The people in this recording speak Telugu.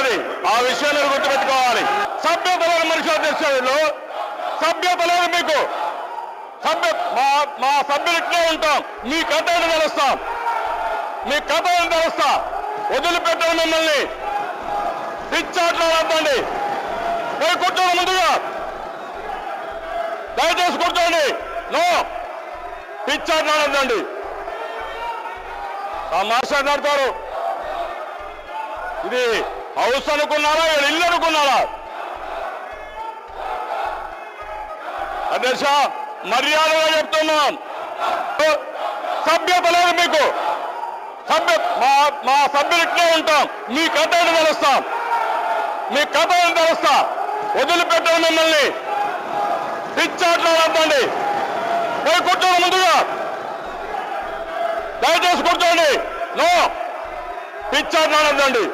ఉంటుంది. ఆ విషయాన్ని గుర్తుపెట్టుకోవాలి. సభ్యత లేని మనిషి అధ్యక్షులు, సభ్యత లేదు మీకు. మా సభ్యులు ఇట్లే ఉంటాం. మీ కథ తెలుస్తాం, మీ కథ తెలుస్తా. వదిలిపెట్టాలి మిమ్మల్ని. పిచ్చాట్లో వద్దండి. పోయి కూర్చోండి, ముందుగా దయచేసి కూర్చోండి. నో పిచ్చాట్లో వద్దండి. మాట్లాడతారు. ఇది హౌస్ అనుకున్నారా, ఇల్లు అనుకున్నారా? అధ్యక్ష, మర్యాదగా చెప్తున్నాం. సభ్యత లేదు మీకు. మా సభ్యులు ఇట్లే ఉంటాం. మీ కథ తెలుస్తాం, మీ కథ తెలుస్తా. వదిలిపెట్టాలి మిమ్మల్ని. పిచ్చాట్లో వద్దండి. పోయి కూర్చోండి, ముందుగా దయచేసి కూర్చోండి. నో పిచ్చాట్లో వద్దండి.